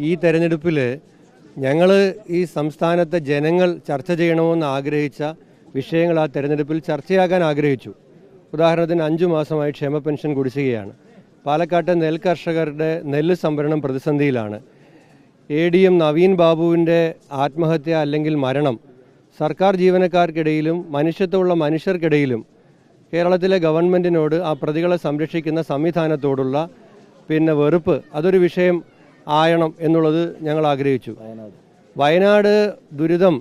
ഈ തെരഞ്ഞെടുപ്പിൽ ഞങ്ങൾ ഈ സംസ്ഥാനത്തെ ജനങ്ങൾ ചർച്ച ചെയ്യണമെന്ന് ആഗ്രഹിച്ച വിഷയങ്ങൾ ആ തെരഞ്ഞെടുപ്പിൽ ചർച്ചയാകാൻ ആഗ്രഹിച്ചു. ഉദാഹരണത്തിന് 5 മാസമായി ക്ഷേമ പെൻഷൻ കുടിശ്ശികയാണ്. പാലക്കാട്ടെ നെൽകർഷകരുടെ നെല്ല് സംഭരണം പ്രതിസന്ധിയിലാണ്. ADM നവീൻ ബാബുവിൻ്റെ ആത്മഹത്യ അല്ലെങ്കിൽ മരണം സർക്കാർ ജീവനക്കാർക്കിടയിലും മനുഷ്യത്വമുള്ള മനുഷ്യർക്കിടയിലും കേരളത്തിലെ ഗവൺമെൻറ്റിനോട് ആ പ്രതികളെ സംരക്ഷിക്കുന്ന സംവിധാനത്തോടുള്ള വെറുപ്പ് അതൊരു വിഷയം ആയണം എന്നുള്ളത് ഞങ്ങൾ ആഗ്രഹിച്ചു. വയനാട് ദുരിതം,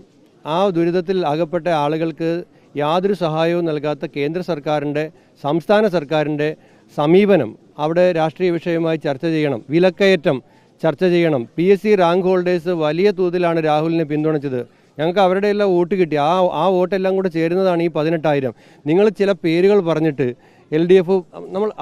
ആ ദുരിതത്തിൽ അകപ്പെട്ട ആളുകൾക്ക് യാതൊരു സഹായവും നൽകാത്ത കേന്ദ്ര സർക്കാരിൻ്റെ സംസ്ഥാന സർക്കാരിൻ്റെ സമീപനം അവിടെ രാഷ്ട്രീയ വിഷയമായി ചർച്ച ചെയ്യണം. വിലക്കയറ്റം ചർച്ച ചെയ്യണം. PSC റാങ്ക് ഹോൾഡേഴ്സ് വലിയ തോതിലാണ് രാഹുലിനെ പിന്തുണച്ചത്. ഞങ്ങൾക്ക് അവരുടെ എല്ലാം വോട്ട് കിട്ടി. ആ വോട്ടെല്ലാം കൂടെ ചേരുന്നതാണ് ഈ 18,000. നിങ്ങൾ ചില പേരുകൾ പറഞ്ഞിട്ട് LDF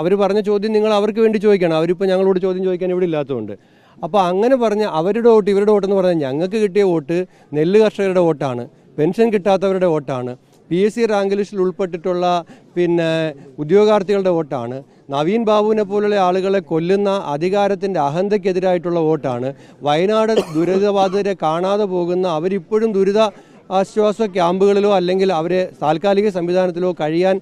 അവർ പറഞ്ഞ ചോദ്യം നിങ്ങൾ അവർക്ക് വേണ്ടി ചോദിക്കണം. അവരിപ്പോൾ ഞങ്ങളോട് ചോദ്യം ചോദിക്കാൻ ഇവിടെ ഇല്ലാത്തതുകൊണ്ട്. അപ്പോൾ അങ്ങനെ പറഞ്ഞ് അവരുടെ വോട്ട് ഇവരുടെ വോട്ടെന്ന് പറഞ്ഞാൽ ഞങ്ങൾക്ക് കിട്ടിയ വോട്ട് നെല്ല് കർഷകരുടെ വോട്ടാണ്, പെൻഷൻ കിട്ടാത്തവരുടെ വോട്ടാണ്, PSC റാങ്ക് ലിസ്റ്റിൽ ഉൾപ്പെട്ടിട്ടുള്ള ഉദ്യോഗാർത്ഥികളുടെ വോട്ടാണ്, നവീൻ ബാബുവിനെ പോലുള്ള ആളുകളെ കൊല്ലുന്ന അധികാരത്തിൻ്റെ അഹന്തയ്ക്കെതിരായിട്ടുള്ള വോട്ടാണ്, വയനാട് ദുരിതബാധിതരെ കാണാതെ പോകുന്ന അവരിപ്പോഴും ദുരിത ആശ്വാസ ക്യാമ്പുകളിലോ അല്ലെങ്കിൽ അവരെ താൽക്കാലിക സംവിധാനത്തിലോ കഴിയാൻ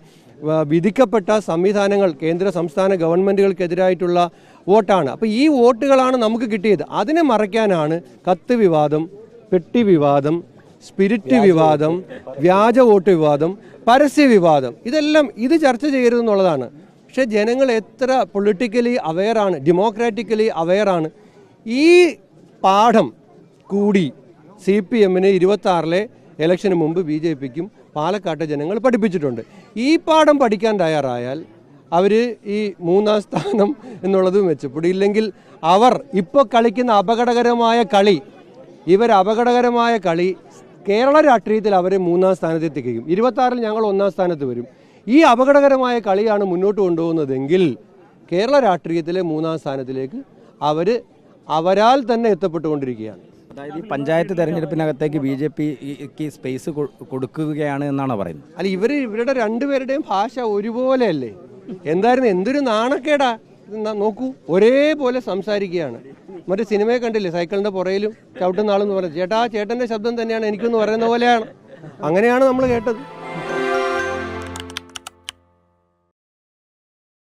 വിധിക്കപ്പെട്ട സംവിധാനങ്ങൾ കേന്ദ്ര സംസ്ഥാന ഗവൺമെൻറ്റുകൾക്കെതിരായിട്ടുള്ള വോട്ടാണ്. അപ്പോൾ ഈ വോട്ടുകളാണ് നമുക്ക് കിട്ടിയത്. അതിനെ മറയ്ക്കാനാണ് കത്ത് വിവാദം, പെട്ടി വിവാദം, സ്പിരിറ്റ് വിവാദം, വ്യാജ വോട്ട് വിവാദം, പരസ്യ വിവാദം, ഇത് ചർച്ച ചെയ്യരുതെന്നുള്ളതാണ്. പക്ഷേ ജനങ്ങൾ എത്ര പൊളിറ്റിക്കലി അവെയറാണ്, ഡെമോക്രാറ്റിക്കലി അവെയറാണ്. ഈ പാഠം കൂടി CPM-ന് 26-ലെ ഇലക്ഷന് മുമ്പ് BJP-ക്കും പാലക്കാട്ടെ ജനങ്ങൾ പഠിപ്പിച്ചിട്ടുണ്ട്. ഈ പാഠം പഠിക്കാൻ തയ്യാറായാൽ അവർ ഈ 3-ാം സ്ഥാനം എന്നുള്ളത് മെച്ചപ്പെടില്ലെങ്കിൽ അവർ ഇപ്പോൾ കളിക്കുന്ന അപകടകരമായ കളി കേരള രാഷ്ട്രീയത്തിൽ അവരെ 3-ാം സ്ഥാനത്തെത്തിക്കും. 26-ൽ ഞങ്ങൾ 1-ാം സ്ഥാനത്ത് വരും. ഈ അപകടകരമായ കളിയാണ് മുന്നോട്ട് കൊണ്ടുപോകുന്നതെങ്കിൽ കേരള രാഷ്ട്രീയത്തിലെ 3-ാം സ്ഥാനത്തിലേക്ക് അവരാൽ തന്നെ എത്തപ്പെട്ടുകൊണ്ടിരിക്കുകയാണ്. അതായത് ഈ പഞ്ചായത്ത് തെരഞ്ഞെടുപ്പിനകത്തേക്ക് BJPക്ക് സ്പേസ് കൊടുക്കുകയാണ് എന്നാണ് പറയുന്നത്. അല്ല, ഇവരുടെ രണ്ടുപേരുടെയും ഭാഷ ഒരുപോലെയല്ലേ? എന്തൊരു നാണക്കേടാ. നോക്കൂ, ഒരേപോലെ സംസാരിക്കുകയാണ്. മറ്റേ സിനിമയെ കണ്ടില്ലേ, സൈക്കിളിൻ്റെ പുറയിലും ചവിട്ടുന്ന ആളെന്ന് പറഞ്ഞു, ചേട്ടൻ്റെ ശബ്ദം തന്നെയാണ് എനിക്കെന്ന് പറയുന്ന പോലെയാണ്. അങ്ങനെയാണ് നമ്മൾ കേട്ടത്.